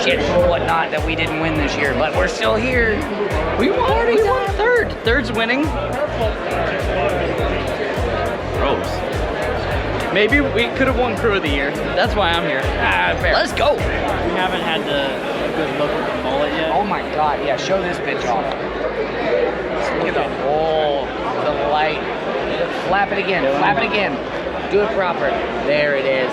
shit and whatnot that we didn't win this year, but we're still here. We won third. Third's winning. Gross. Maybe we could have won Crew of the Year. That's why I'm here. Fair. Let's go. We haven't had a good look at the mullet yet. Oh my god, yeah, show this bitch off. Look at the light. Flap it again, flap it again. Do it proper. There it is.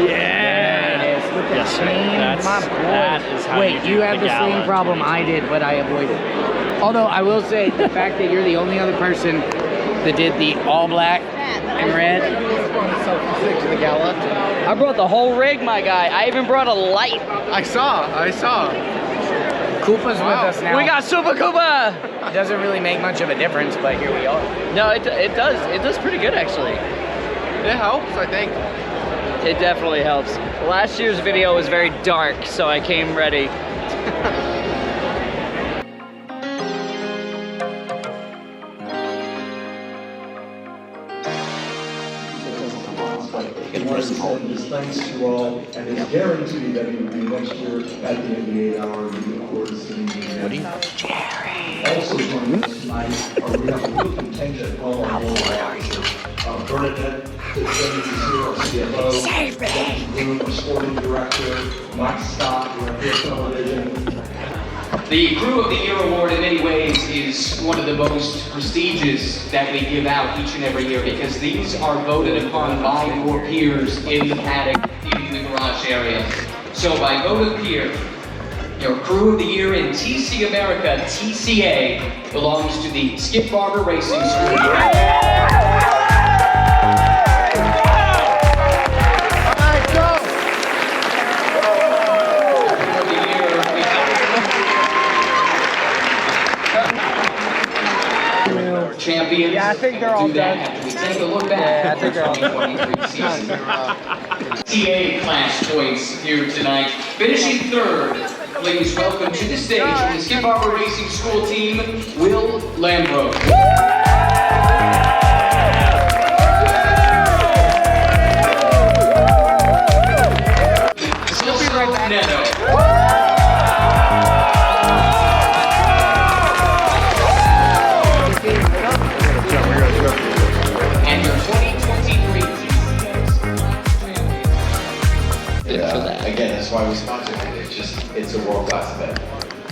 Yeah. There it is. With the chain, That is how Wait, you have the Gala same problem I did, but I avoided. Although I will say, the fact that you're the only other person that did the all black and red. The Gala. I brought the whole rig, my guy. I even brought a light. I saw. Koopa's with us now. We got Super Koopa. It doesn't really make much of a difference, but here we are. No, it does. It does pretty good, actually. It helps, I think. It definitely helps. Last year's video was very dark, so I came ready. Thanks to all, and it's guaranteed that it will be next year at the 88-hour Motorsports in Indianapolis. Also joining us tonight, we have a real contingent of our Bernadette Fitzsimmons is here, our CFO. Save me! Our sporting director, Mike Scott, director of television. The Crew of the Year Award in many ways is one of the most prestigious that we give out each and every year because these are voted upon by your peers in the paddock, in the garage area. So by vote of peer, your Crew of the Year in TC America, TCA, belongs to the Skip Barber Racing School. Champions. Yeah, I think they're all done. We take a look back. Yeah, I think they're all done. TA class choice here tonight. Finishing third, please welcome to the stage from the Skip Barber Racing School team, Will Lambro. Neto. And your 2023 Again, that's why we sponsored it. It's a world-class event.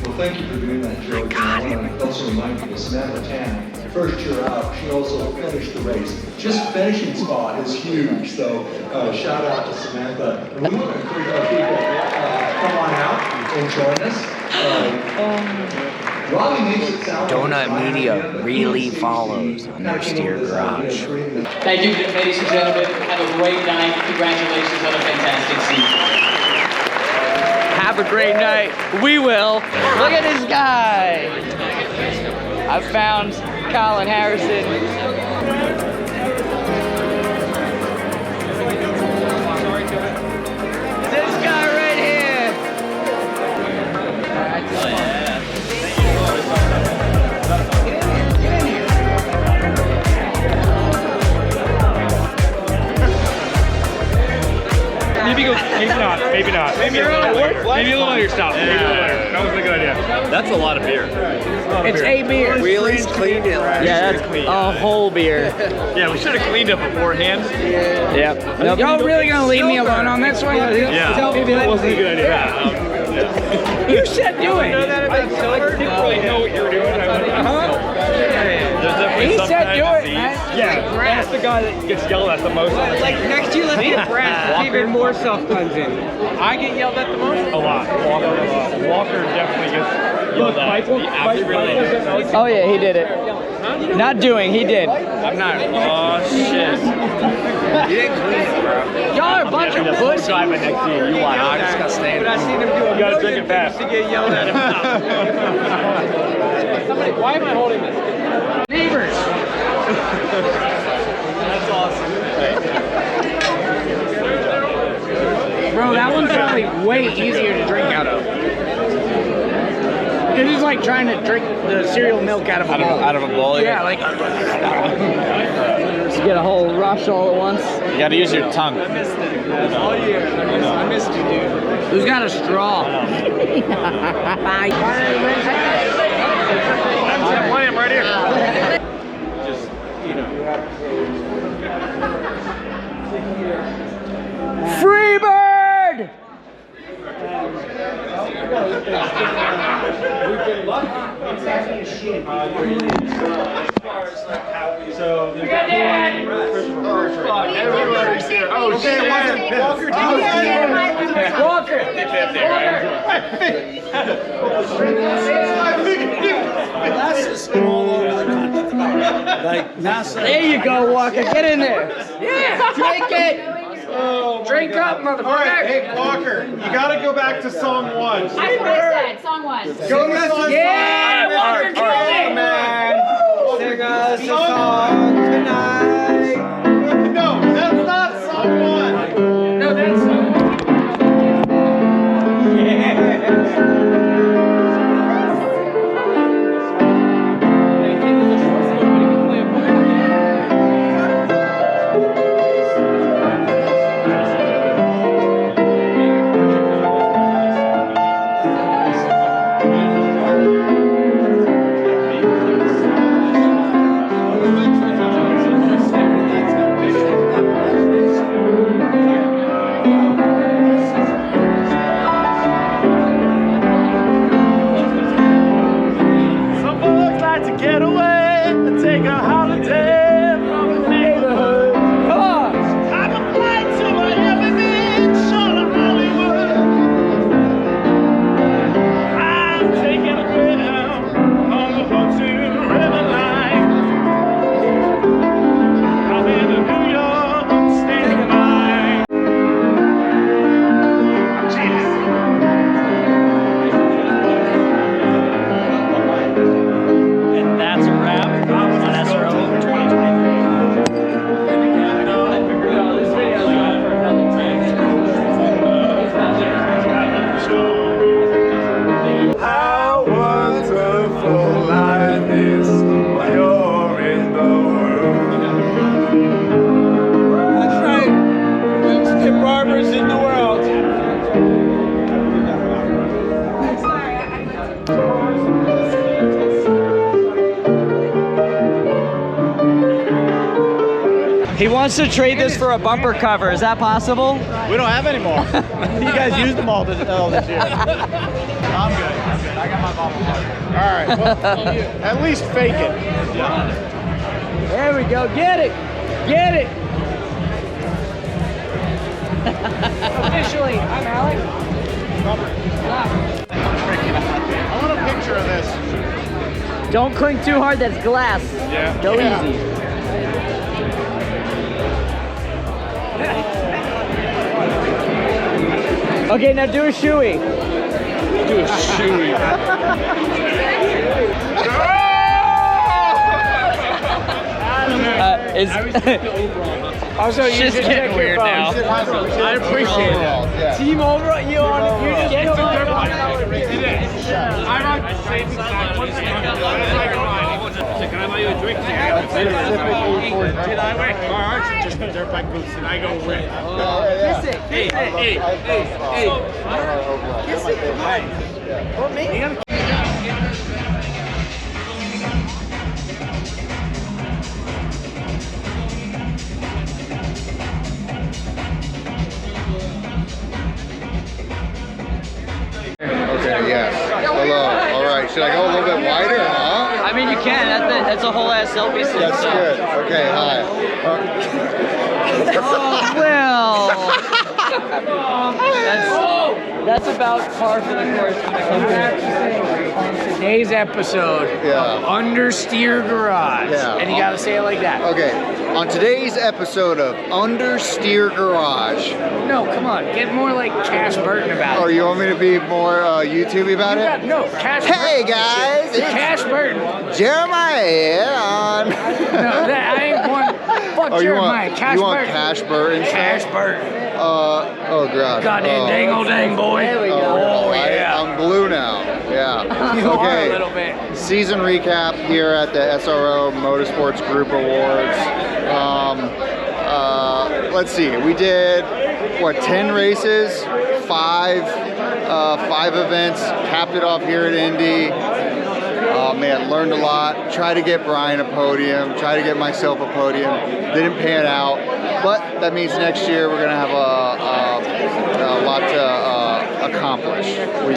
Well, thank you for doing that, George. And I want to also remind you that Samantha Tan, first year out, she also finished the race. Just finishing spot is huge, so shout out to Samantha. And we want to encourage our people come on out and join us. Robbie makes it sound Donut like Media really follows Understeer Garage. Thank you, ladies and gentlemen. Have a great night. Congratulations on a fantastic season. Have a great night. We will. Look at this guy. I found Colin Harrison. This guy right here. Maybe not. Maybe a little later. Stop. Maybe a little later. That was a good idea. That's a lot of beer. It's a beer. Wheelies cleaned it. Yeah, that's a whole beer. Yeah, we should have cleaned up beforehand. Yep. Nope. Y'all really gonna leave me alone on this one? Yeah, that wasn't a good idea. You said do it. I didn't really know what you were doing. He said do it, man. Yeah, that's the guy that gets yelled at the most. Like next year, let's get Brad. Even more stuff comes in. I get yelled at the most. A lot. Walker definitely gets yelled at. Oh yeah, he did it. Not doing, he did. I'm not. Oh shit. You didn't clean it, bro. Y'all are a bunch of pussies. Driving next to you. You watch. I just got staying. But I seen him do a You gotta drink it fast. to get yelled at him. Somebody, why am I holding this? Neighbors. That's awesome. Bro, that one's probably way easier to drink out of. This is like trying to drink the cereal milk out of a bowl. Out of a bowl? Yeah, like. You get a whole rush all at once. You gotta use your tongue. I missed it. All year. I missed you, dude. Who's got a straw? Bye. I'm playing right here. Just, you know. Freebird! So, everybody's here. Oh, shit. Walker, Walker! There you go, Walker. Get in there. Yeah, drink it! Drink up, motherfucker! All right, hey, Walker, you gotta go back to song 1. That's what I said. Song 1. Go to song Yeah, Walker, kill it! Man, sing us a song tonight. No, that's not song 1. No, that's. Some folks like to get away and take a holiday from the neighborhood. Come on. I'm a flight to Miami Beach, short of Hollywood. I'm taking a greyhound on the Hotham River line. I'm in a New York state of mind. Jesus. And that's a wrap on SRO 2023. How wonderful life is while you're in the world. That's right. Skip Barbers in the world. He wants to trade this for a bumper cover. Is that possible? We don't have any more. You guys used them all this year. I'm good. I got my bottle. All right. Well, at least fake it. There we go. Get it. Get it. Officially, I'm Alex. I want a picture of this. Don't clink too hard. That's glass. Yeah. Go Yeah. easy. Okay, now do a shoey. Do a shoey. Also, you Shit's should getting check your weird phone. now. I appreciate that. Team over, you on it. You just get I'm on the same side. Can I buy you a drink? Did I win? Alright, just dirt bike boots and I go win. Kiss it. Kiss it. Hey. Kiss it. Come on. Or me. Okay, yes. Hello. All right. Should I go a little bit wider or not? I mean, you can. That's a whole ass selfie stick. That's so. good. Okay, hi. Well, that's about par for the course when it comes to On today's episode Yeah. of Understeer Garage. Yeah. And you gotta say it like that. Okay, on today's episode of Understeer Garage, No, come on. Get more like Cash Burton about oh, it. you want me to be more YouTube about it? No, Cash Hey Burton. guys, it's Cash Burton. Jeremiah here on. No, that, I ain't one want Oh, you Jeremiah. want Cash Burton. Cash Burton? Cash Burton. Oh gosh. Goddamn dangle dang, boy. There we go. Oh, yeah. I'm blue now. Yeah. You are Okay. a little bit. Season recap here at the SRO Motorsports Group Awards. Let's see. We did what, 10 races, five events. Capped it off here at Indy. Oh man, learned a lot. Tried to get Brian a podium. Tried to get myself a podium. Didn't pan out. But that means next year we're gonna have a lot to accomplish. We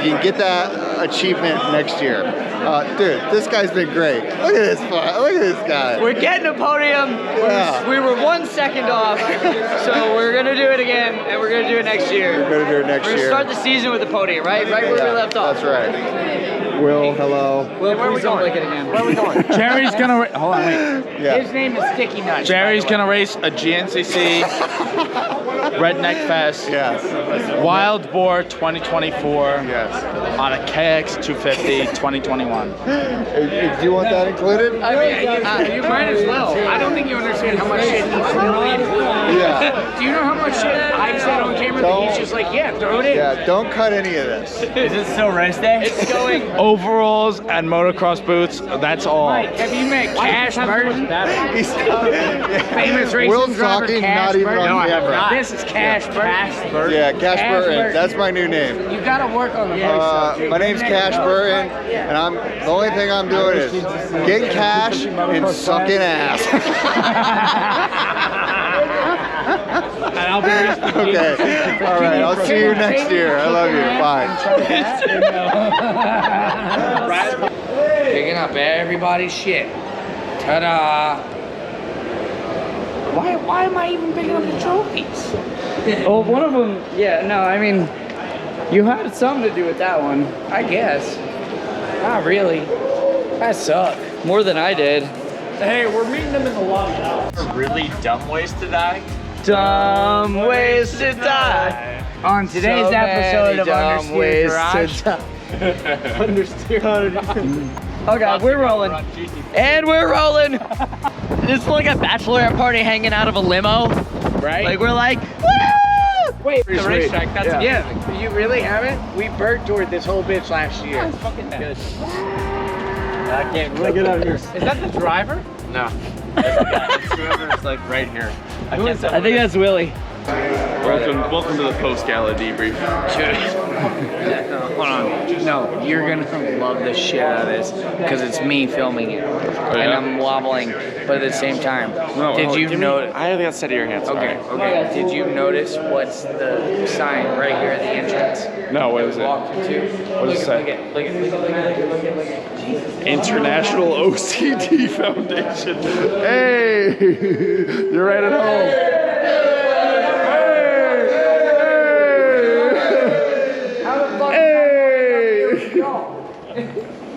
can get that achievement next year. Dude, this guy's been great. Look at this fun. Look at this guy. We're getting a podium. Yeah. We were 1 second off, so we're gonna do it again, and we're gonna do it next year. We're gonna do it next We're year. gonna start the season with a podium, right? Right where we left off. That's right. Will, hello. Well, where are we going? Again. Where are we going? Jerry's gonna hold on, wait. Yeah. His name is Sticky Nuts. Jerry's gonna race a GNCC Redneck Fest Yes. Wild Boar 2024 Yes. on a KX 250 2021. Do you want that included? I mean, you might as well. I don't think you understand how much shit he's really included. Yeah. Do you know how much shit I've said on camera that he's just like, yeah, throw it in? Yeah, don't cut any of this. Is it still race day? It's going. Overalls and motocross boots, that's all. Mike, have you met Cash Burton? He's Famous racing Will's driver talking, Cash not even Burton. on camera. This is Cash Burton. Yeah, Cash Burton. Burton. That's my new name. You gotta work on the voice stuff, dude. My name's Cash Burton, and the only thing I'm doing is getting cash and sucking ass. And I'll be Okay. All right. I'll see you next year. I love you. Bye. Picking up everybody's shit. Ta-da! Why am I even picking up the trophies? Oh, one of them. Yeah. No, I mean, you had something to do with that one. I guess. Not really. That sucked. More than I did. Hey, we're meeting them in the lobby now. Really dumb ways to die? Dumb ways to die. On today's So episode many of dumb Understeer ways Garage. to die. Oh god, we're rolling. And we're rolling. It's like a bachelorette party hanging out of a limo. Right? Like we're like, woo! Wait, the racetrack, that's Yeah. You really haven't? We bird toured this whole bitch last year. Fucking good. I can't Get out of here. Is that the driver? No. It's whoever's like right here. I can't tell. I think that's Willie. Welcome to the post-gala debrief. Hold on. No, you're gonna love the shit out of this because it's me filming it, and I'm wobbling, but at the same time. Did you notice? I haven't got set of your hands. Okay, okay. Did you notice what's the sign right here at the entrance? No, what is it? Walk into. What does it say? Look at. Jesus. International OCD Foundation. Hey, you're right at home.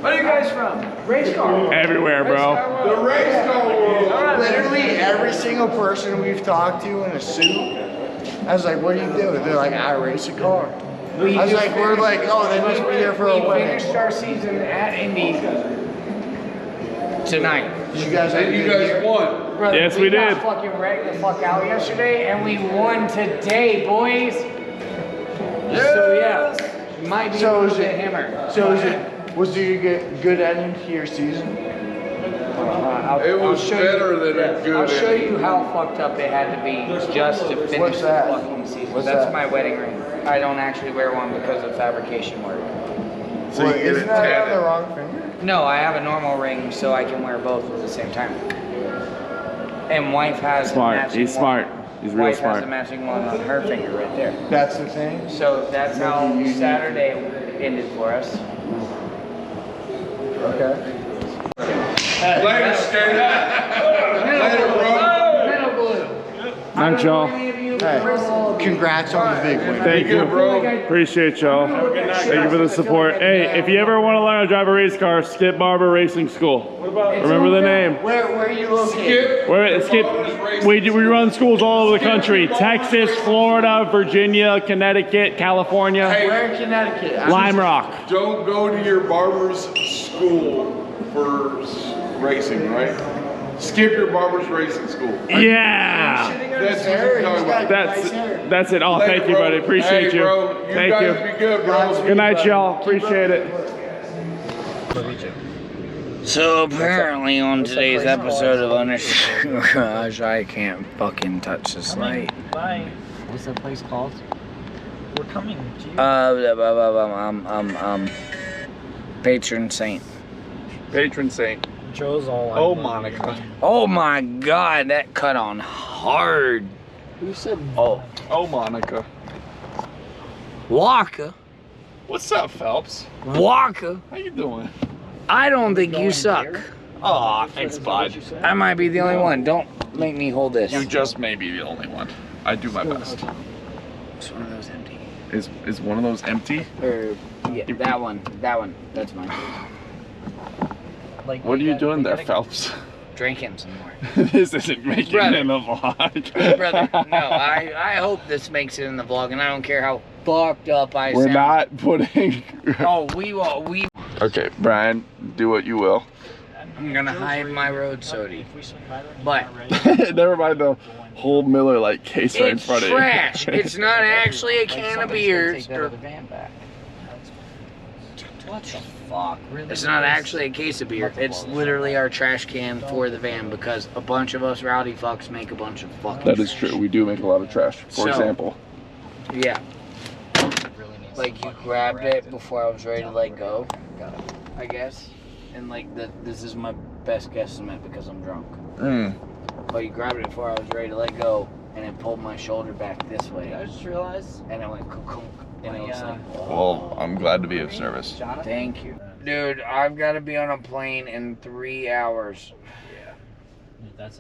Where are you guys from? Race car. Everywhere, bro. The race car world. Literally every single person we've talked to in a suit, I was like, what do you do? They're like, I race a car. I was like, we're like, oh, they must be here for a We wedding. finished our season at Indy tonight. You guys won. Brother, Yes, we got did. fucking wrecked the fuck out yesterday, and we won today, boys. So yeah, might be So a little is bit it- hammered. So was you get good ending to your season? I'll show you how fucked up it had to be just to finish What's that? the fucking season. What's That's that? my wedding ring. I don't actually wear one because of fabrication work. So you isn't that on the wrong finger? No, I have a normal ring so I can wear both at the same time. And wife has Smart. a matching He's smart. one. He's real Wife smart. has a matching one on her finger right there. That's the thing. So that's how Saturday ended for us. Okay. Later, skater. Later, bro. Metal Blue. Thanks, y'all. Hey, congrats on the big win. Thank you, bro. Appreciate y'all. Thank you for the support. Hey, if you ever want to learn how to drive a race car, Skip Barber Racing School. Remember the name. Where are you located? We run schools all over the country. Texas, Florida, Virginia, Connecticut, California. Where in Connecticut? Lime Rock. Don't go to your barber's school for racing, right? Skip your barber's racing school. Yeah. That's what you're talking about. That's it. Oh, Later, thank you, bro. buddy. Appreciate Hey, you. bro, you Thank guys you. be good, bro. Good night, y'all. Appreciate it. So apparently on today's episode of Unrestricted Garage, I can't fucking touch this light. Bye. What's that place called? We're coming to you. Patron saint. Patron saint. Joe's all. Oh, Monica. Oh my god, that cut on hard. Who said? Oh. Oh, Monica. Waka. What's up, Phelps? Waka. How you doing? I don't think you suck. Aw, thanks, bud. I might be the only one. Don't make me hold this. You just may be the only one. I do my best. It's one of those empty. Is one of those empty? Or, yeah, that one. That's mine. Like, What are you doing there, Phelps? Drinking some more. This isn't making it in the vlog. Brother, no, I hope this makes it in the vlog, and I don't care how fucked up I We're sound. not putting... Oh, we will. Okay, Brian, do what you will. I'm gonna hide my road sody. But Never mind the whole Miller Lite case right in it's front trash. of you. It's not actually a can of beer. What the fuck? Really? It's not actually a case of beer. It's literally our trash can for the van because a bunch of us rowdy fucks make a bunch of fucking That is trash. true. We do make a lot of trash. For So- example. Yeah. Like you grabbed it before I was ready to let go, I guess. And like this is my best guesstimate because I'm drunk. But you grabbed it before I was ready to let go, and it pulled my shoulder back this way. I just realized. And it went kunk, and it was like, Well, I'm glad to be of service. thank you. Dude, I've got to be on a plane in 3 hours.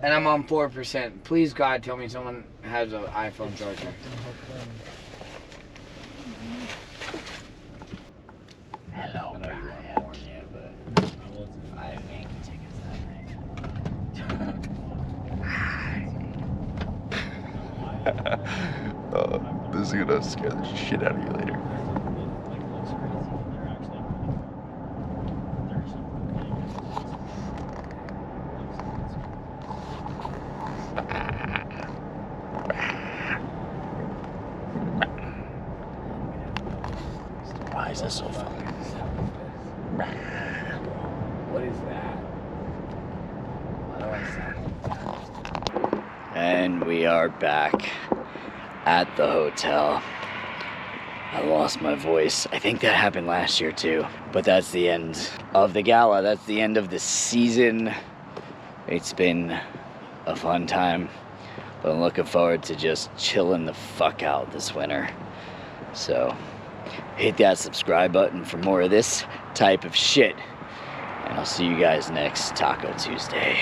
And I'm on 4%. Please, God, tell me someone has an iPhone charger. Hello, Brian. I ain't tickets This is gonna scare the shit out of you later. Why is that so funny? What is that? Why do I sound like that? And we are back at the hotel. I lost my voice. I think that happened last year too. But that's the end of the gala. That's the end of the season. It's been a fun time. But I'm looking forward to just chilling the fuck out this winter. So hit that subscribe button for more of this type of shit. And I'll see you guys next Taco Tuesday.